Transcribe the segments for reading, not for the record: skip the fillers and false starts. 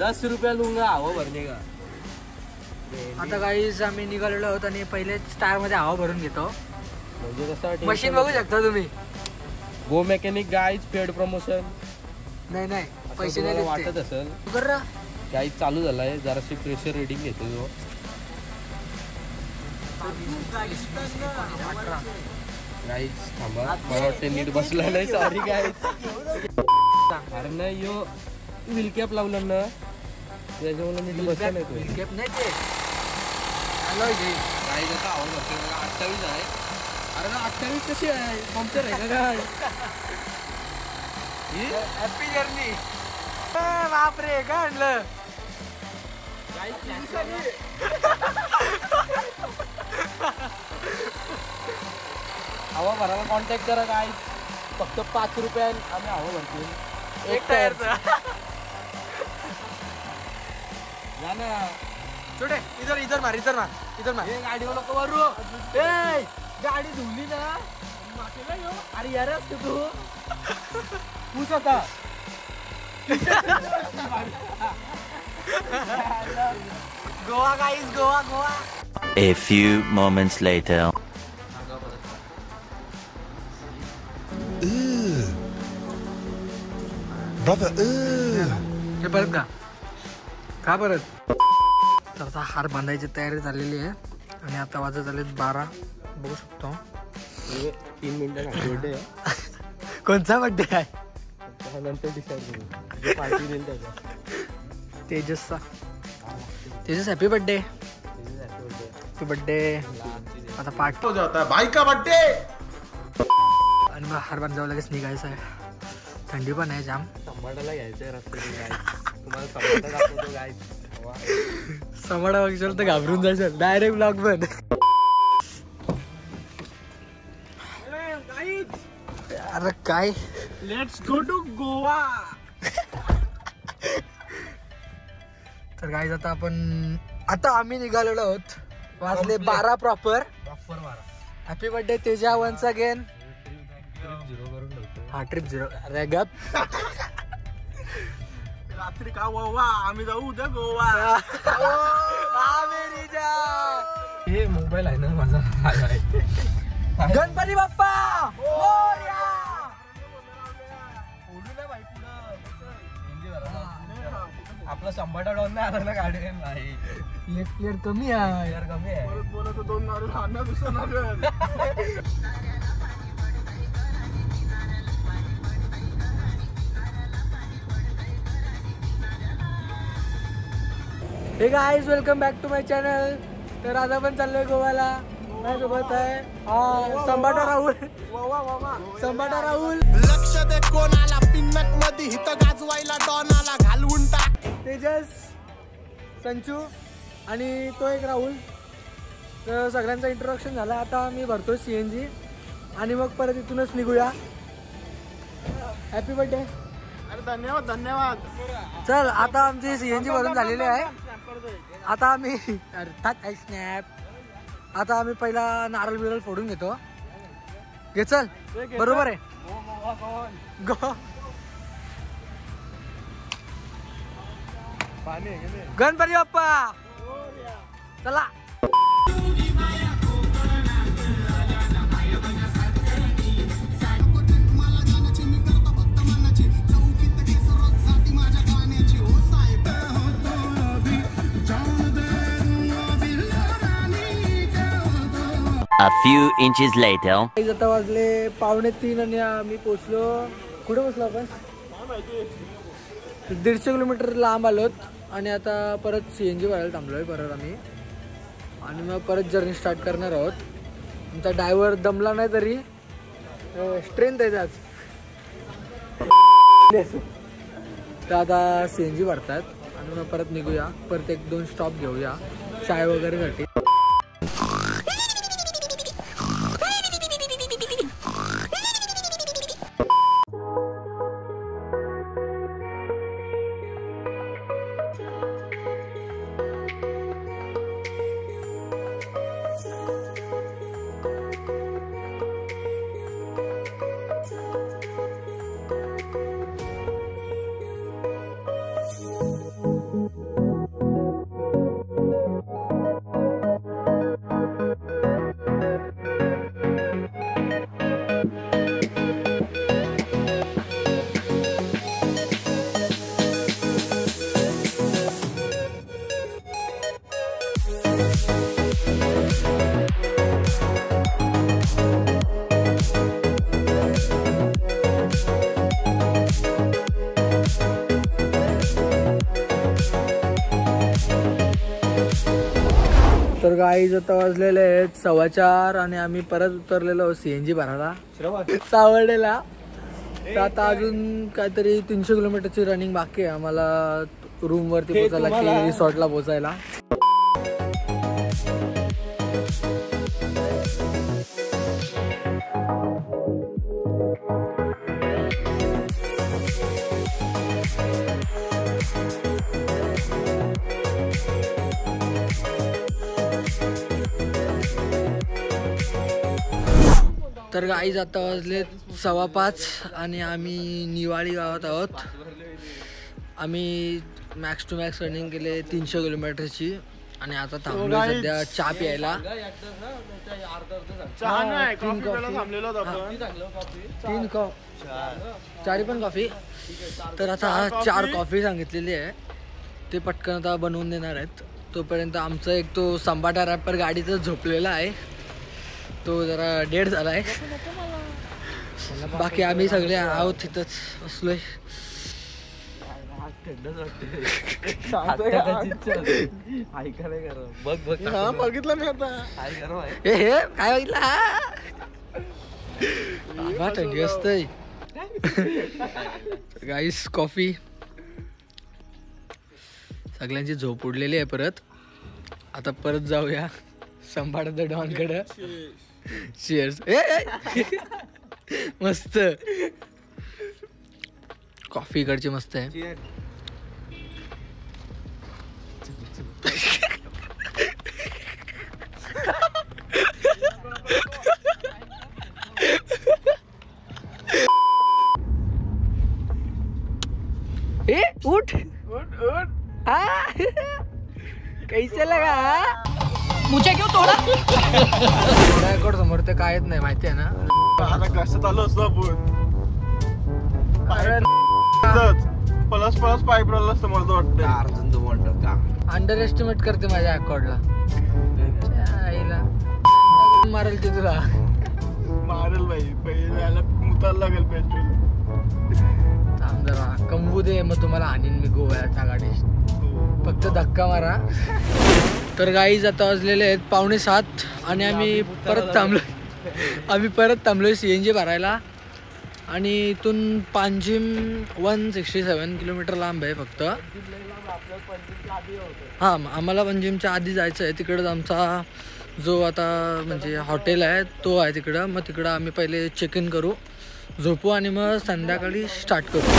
10 रुपया लूंगा हवा भरने का। आता गाईज आम्ही निघालेलो आहोत आणि पहिले स्टार मध्ये हवा भरून घेतो. म्हणजे कसं मशीन बघू शकता तुम्ही. गो मेकॅनिक गाईज पेड प्रमोशन. नाही पैसे नाही वाटत असेल गाईज चालू झालाय. जराशी प्रेशर रिडिंग घेतो तो. गाईज थांबा मला वाटतं नीट बसला नाही. Sorry guys. अरे नाही यो व्हील कॅप लावलं ना त्याच्यामुळे नीट बसला नाही. तो व्हील कॅप नाही ते गाईज आता आवड भरते. 28 आहे. अरे ना 28 कशी आहे पंक्चर आहे का काय? Happy journey. बापरे काय आणलं. हवा भरायला कॉन्टॅक्ट करा काय. फक्त 5 रुपये आम्ही हवा भरतो एक टायरचा. जा ना छोटे इधर मार. गाडीवर नको मारू. गाडी धुवली ना. अरे यार असतो तू पूछ आता. Goa guys Goa. A few moments later. Brother, हे परत का परत. तर आता हार बांधायची तयारी झालेली आहे आणि आता वाजत झाले 12. बघू शकतो 3 मिनिटं बर्थडे कोणचा बर्थडे आहे नंतर डिसाईड करू. पार्टी देईल त्याचा तेजसचा. Tejas happy birthday. Happy birthday. आता पार्टी हो जाता है भाई का बर्थडे. आणि मग हार बांधावं लगेच निघायचं आहे. थंडी पण आहे जाम. संभाटाला घ्यायचंय रस्त्याने गाईज. तुम्हाला संभाटा दाखवतो गाईज. समाडा बघशाल तर घाबरून जायचं डायरेक्ट ब्लॉग बंद. अरे काय लेट्स गो टू गोवा. तर गाईज आता आम्ही निघालेलो आहोत. वाजले 12 प्रॉपर. हॅपी बर्थडे तेजा वन्स अगेन. हा ट्रिप 0. अरे गप. रात्री का गोवा आम्ही जाऊ उद्या गोवा. हे मोबाईल आहे ना माझा. गणपती बाप्पा मोरया. आपला संभाटा डाऊन नाही आला ना गाडी नाही. एक प्लेअर कमी आहे. बोलत 2 नारळ आणणार दुसरं नारळ. हे guys welcome back to my channel. तर आता पण चाललोय गोव्याला. माझ्यासोबत आहे संभाटा राहुल. लक्ष दे कोणाला पिन्नक मध्ये हिथं गाजवायला डॉनाला घालवून टाक. तेजस संचू आणि तो एक राहुल. तर सगळ्यांचा इंट्रोडक्शन झाला. आता मी भरतो CNG आणि मग परत इथूनच निघूया. Happy birthday. अरे धन्यवाद. चल आता आमची CNG भरून झालेली आहे. आता आम्ही स्नॅप. आता आम्ही पहिला नारळ बिरळ फोडून घेतो. घे चल. बरोबर आहे. गो गणपती बाप्पा. चला. A few inches later. आता वाजले 2:45 आणि आम्ही पोचलो. कुठे पोचलो आपण. 150 किलोमीटर लांब आलोत आणि आता परत CNG भरायला थांबलोय परत आम्ही. आणि मग परत जर्नी स्टार्ट करणार आहोत. आमचा ड्रायव्हर दमला नाही तरी स्ट्रेंथ आहे आज. तर आता CNG भरतात आणि मग परत निघूया. परत 1-2 स्टॉप घेऊया चाय वगैरे साठी. तर गाईज आता वाजलेले आहेत 4:15 आणि आम्ही परत उतरलेलो CNG भरायला सावर्डेला. तर आता अजून काहीतरी 300 किलोमीटरची रनिंग बाकी आहे आम्हाला रूम वरती पोहोचायला की रिसॉर्टला पोहोचायला. तर गाईज आता वाजले 5:15 आणि आम्ही निवाळी गावात आहोत. आम्ही मॅक्स टू मॅक्स रनिंग केले 300 किलोमीटरची आणि आता थांबलो सध्या चहा प्यायला. 3 कॉफी 4 पण कॉफी. तर आता 4 कॉफी सांगितलेली आहे ते पटकन आता बनवून देणार आहेत. तोपर्यंत आमचा एक तो संबाटा रॅपर गाडीचा झोपलेला आहे तो जरा डेड झाला आहे. बाकी आम्ही सगळे आहोत तिथंच बसलोय. बघितलं मी आता काय बघितलं थंडी असतंय. गाईस कॉफी सगळ्यांची झोप उडलेली आहे. परत आता परत जाऊया संभाळत डॉनकडं. चीअर्स. मस्त कॉफी इकडची मस्त आहे. उठ कैसे लगा मुझे क्यों तोडा. रेकॉर्ड समोर ते काय येत नाही माहिती आहे ना. कशात आलो असतो आपण पलस पाईप राहिला असतं मला वाटतं. अंडर एस्टिमेट करते माझ्या अकॉर्डला. मारेल ते तुला मारेल बाई पहिला उतार लागेल पेट्रोल. थांब जरा कमवू दे मग तुम्हाला आणीन मी गोव्याच्या गाडीत. फक्त धक्का मारा. तर गाईज आता वाजलेले आहेत 6:45 आणि आम्ही परत थांबलोय CNG भरायला. आणि इथून पांजिम 167 किलोमीटर लांब आहे फक्त. हां आम्हाला पंजिमच्या आधी जायचं आहे. तिकडं आमचा जो आता म्हणजे हॉटेल आहे तो आहे तिकडं. मग तिकडं आम्ही पहिले चेक इन करू झोपू आणि मग संध्याकाळी स्टार्ट करू.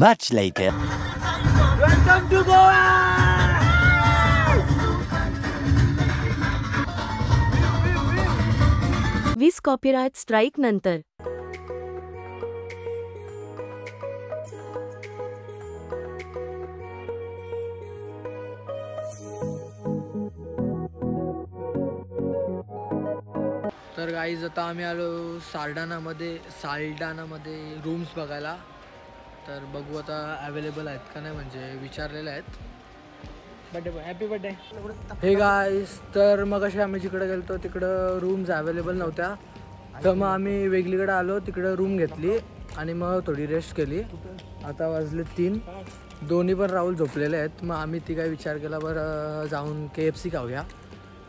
Much later. Welcome to Goa. वीज कॉपीराइट स्ट्राईक नंतर तर गाईज आता आम्ही आलो साल्डानामध्ये रूम्स बघायला. तर बघू आता अवेलेबल आहेत का नाही म्हणजे विचारलेले आहेत. Happy birthday. हे गाईज तर मग असे आम्ही जिकडे गेलतो तिकडं रूम्स अवेलेबल नव्हत्या. तर मग आम्ही वेगळीकडे आलो तिकडं रूम घेतली आणि मग थोडी रेस्ट केली. आता वाजले 3. दोन्ही पण राहुल झोपलेले आहेत. मग आम्ही ती काय विचार केला बरं जाऊन KFC खाऊया.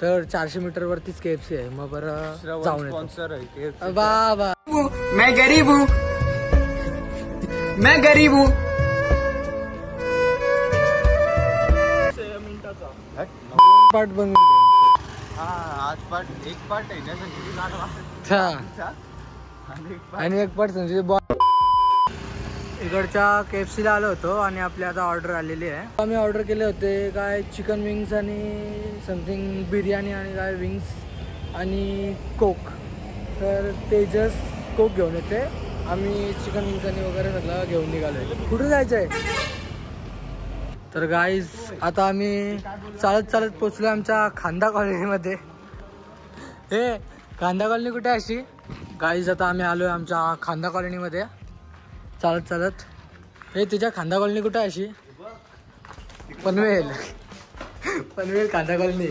तर 400 मीटरवरतीच KFC आहे. मग बरं जाऊन येतो. वा वा मैं गरीब हूँ. पार्ट बनवून एक पार्ट आहे आणि एक पार्ट म्हणजे इकडच्या KFCला आलो होतो आणि आपली आता ऑर्डर आलेली आहे. आम्ही ऑर्डर केले होते काय चिकन विंग्स आणि समथिंग बिर्याणी आणि काय विंग्स आणि कोक. तर तेजस कोक घेऊन येते. आम्ही चिकन विंचणी वगैरे सगळं घेऊन निघालोय. कुठे जायचंय? तर गाईज आता आम्ही चालत चालत पोचलो आमच्या खांदा कॉलनीमध्ये. हे खांदा कॉलनी कुठे अशी? गाईज आता आम्ही आलोय आमच्या खांदा कॉलनीमध्ये चालत चालत. हे तुझ्या खांदा कॉलनी कुठे अशी? पनवेल खांदा कॉलनी.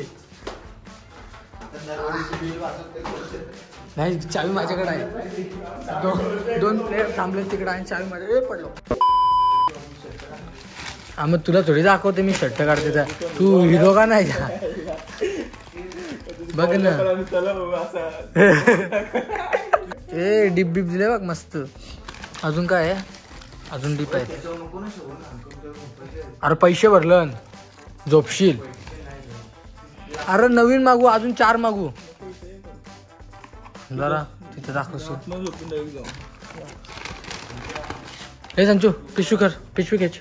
नाही चावी माझ्याकडे आहे. दोन प्लेयर थांबले तिकडे आणि चावी माझ्याकडे पडलो. हा मग तुला थोडी दाखवते मी शर्ट काढते तर तू हिरो का नाही? बघ ना ए डिप बिप दिले बघ मस्त. अजून काय आहे? अजून डिप आहे. अरे पैसे भरलं झोपशील. अरे नवीन मागू अजून 4 मागू जरा तिथे दाखवशील. हे संचू पिशवी कर पिशवी खेच.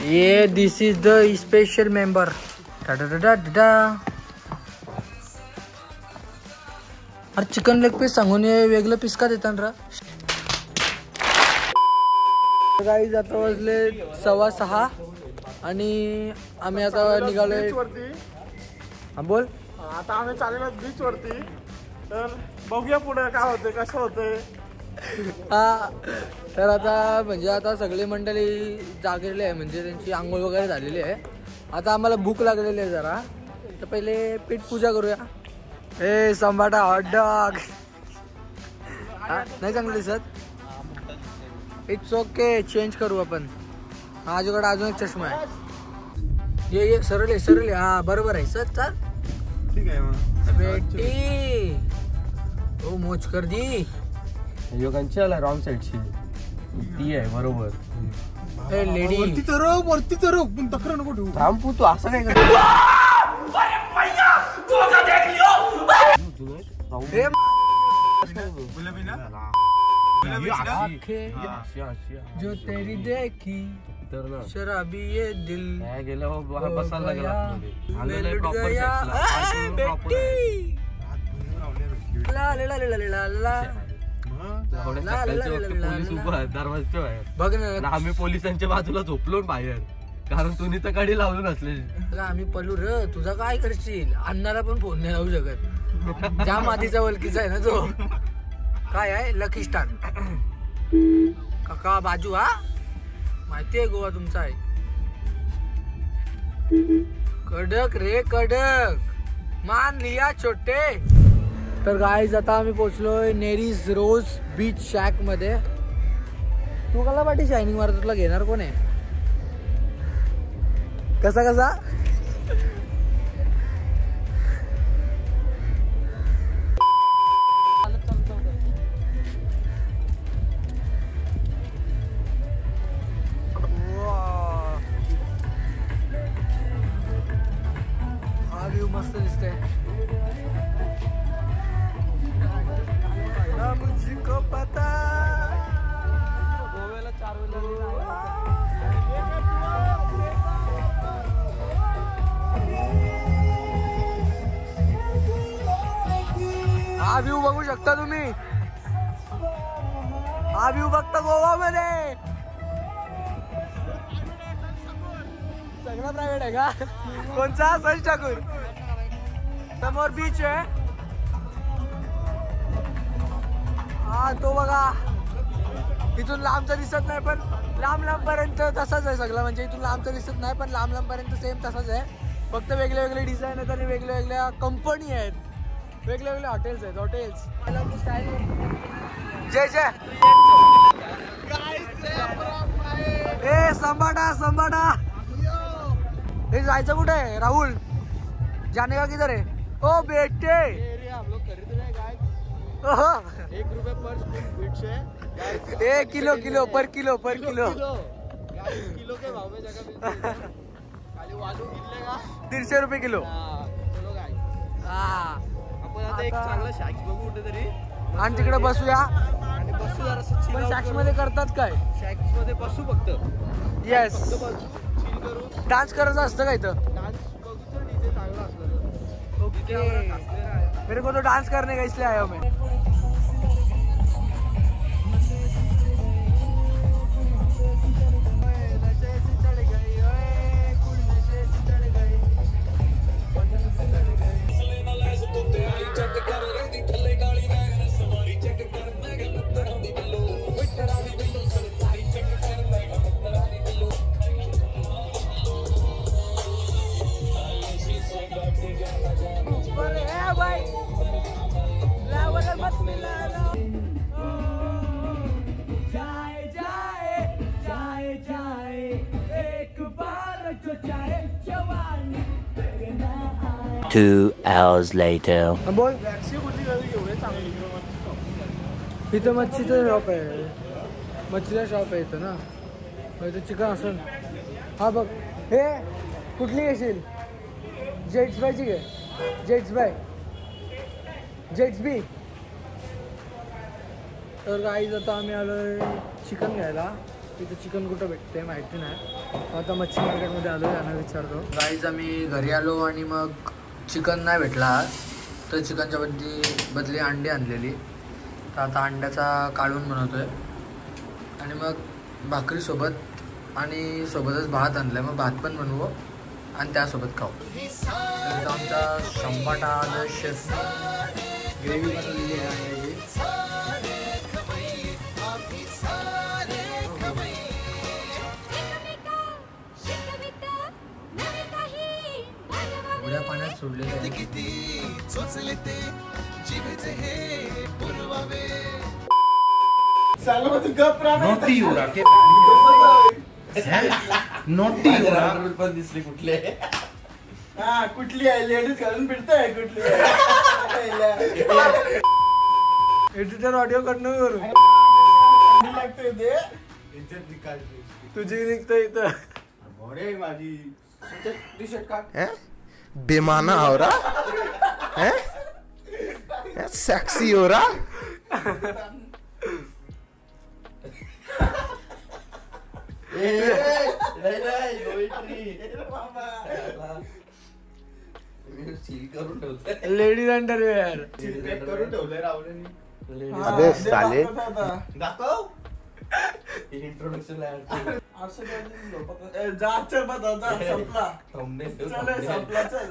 ये दिस इज द स्पेशल मेंबर. अरे चिकन लेग पीस सांगून वेगळं पीस का देतात रा? गाईज आता वाजले 6:15 आणि आम्ही आता निघालोय. हा बोल. आता आम्ही चाललेलो बीच वरती. तर बघूया पुढे काय होतंय कसं होतंय. हा तर आता म्हणजे आता सगळी मंडळी जागलेली आहे म्हणजे त्यांची आंघोळ वगैरे झालेली आहे. आता आम्हाला भूक लागलेली आहे जरा. तर पहिले पीठ पूजा करूया. ए संभाटा हॉटडॉग नाही चांगलं दिसत. इट्स ओके चेंज करू आपण. माझ्याकडे अजून एक चष्मा आहे. ये सरळ आहे सरळ आहे. हा बरोबर आहे सर. चल ठीक आहे मग बेटी ओ मोच कर दी. योगांची आला रॉंग साईडची ती आहे बरोबर. ए लेडी वरती चरव पण तक्रार नको ठेवू. थांबू तू असं काय करतो? जो तेरी देखी शराबी ये दिल गेला बसायला गेला पोलीस उभा दरवाजाच्या बाहेर. बघ ना आम्ही पोलिसांच्या बाजूला झोपलो बाहेर कारण तुम्ही तर गाडी लावून असले. आम्ही पलू र तुझा काय करशील? अण्णाला पण फोन नाही लावू शकत. ज्या मातीचा वलकीचा आहे ना तो. काय आहे लकी स्टार काका बाजू. हा माहिती आहे गोवा तुमचा आहे. कडक रे कडक मान लिया छोटे. तर गाईज आता आम्ही पोचलोय नेरीज रोज बीच शॅक मध्ये. तू कला पाठी शायनिंग मारत तुला घेणार कोण आहे? कसा कसा हा व्ह्यू मस्त दिसतंय. मुझको पता गोव्याला 4 वेळा. हा व्ह्यू बघू शकता तुम्ही. हा व्ह्यू बघता गोवामध्ये. सगळं प्रायव्हेट आहे का? कोणचा? संच ठाकूर. समोर बीच आहे. हा तो बघा. इथून लांबचा दिसत नाही पण लांब पर्यंत तसाच आहे सगळं. म्हणजे इथून लांबचा दिसत नाही पण लांब पर्यंत सेम तसाच आहे. फक्त वेगळे वेगळे डिझाईन आहेत आणि वेगळ्या वेगळ्या कंपनी आहेत. वेगळे वेगळे हॉटेल्स आहेत. हॉटेल्स जय जय ए संभाटा संभाटा. हे जायचं कुठे आहे राहुल? जाने का किधर है? ओ बेटे 1 रुपये पर स्क्वेअर फीट से 1 किलो पर किलो किलो के भाव में जगह मिलती है. खाली वालू किल्लेगा 150 रुपये किलो. चलो गाइस हा आपण आता एक चांगला शॅक्स बघू कुठेतरी आणि तिकडे बसूया. आणि बसू जरासं पण शॅक्स मध्ये करतात काय? शॅक्स मध्ये बसू फक्त. येस चिल करू. डान्स करायचं असतं का इथं? डान्स बघू तर डीजे चांगला असला तर. ओके मेरे को तो डांस करने का इसलिए आया हूँ मैं। Two hours later. बोल इथं मच्छीचं शॉप आहे, मच्छीचा शॉप आहे इथं ना, इथं चिकन असेल. हा बघ, हे कुठली घेशील? जेट्स बायची घे, जेट्स बाय, जेट्स बी. तर गाईज आता आम्ही आलोय चिकन घ्यायला. इथं चिकन कुठं भेटते माहिती नाही. आता मच्छी मार्केटमध्ये आलोय, यांना विचारतो. गाईज आम्ही घरी आलो आणि मग चिकन नाही भेटला आज, तर चिकनच्या बदली अंडी आणलेली. तर आता अंड्याचा काढून बनवतोय आणि मग भाकरीसोबत आणि सोबतच भात आणलाय. मग भात पण बनवू आणि त्यासोबत खाऊ. तर आमचा शंभाटा शेफ ग्रेव्ही बनवलेली आहे अंड्याची. उड्या पाण्यात सोडलेले नोटी पण दिसले कुठले. हा कुठली आहे लेडीज घालून फिरताय कुठली एडिटर ऑडिओ करणं करू लागतोय ते तुझी निघतं इथं. माझी टी शर्ट का बेमाना हो रहा है, सेक्सी हो रहा. लेडीज अंडरवेअर करून ठेवलंय राहुलने. अबे साले. दाखव इंट्रोडक्शन जा चल बता जा संपला. चल संपला चल.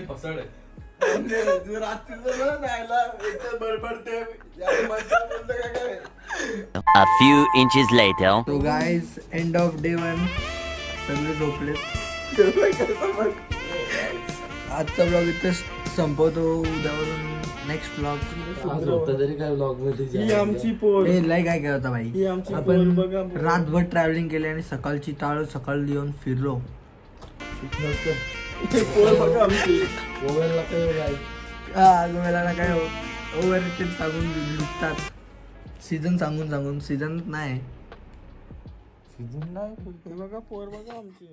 फसड रात्रीचं जायला एकदम बडबडते. A few inches later. तो गाइस एंड ऑफ डे 1. सगळे झोपले. आजचा ब्लॉग इथे संपवतो. उद्यावरून नेक्स्ट ब्लॉग. तरी काय ब्लॉग मध्ये ही आमची पोर. लाईक काय केलं होता भाई. आपण रातभर ट्रॅव्हलिंग केली आणि सकाळची सकाळी येऊन फिरलो. पोर बघा आमची. गोव्याला काय गोव्याला काय ओव्हर रेटेड सांगून लुटतात. सीझन सांगून सीझन नाही. सीझन नाही बघा पोर बघा आमची.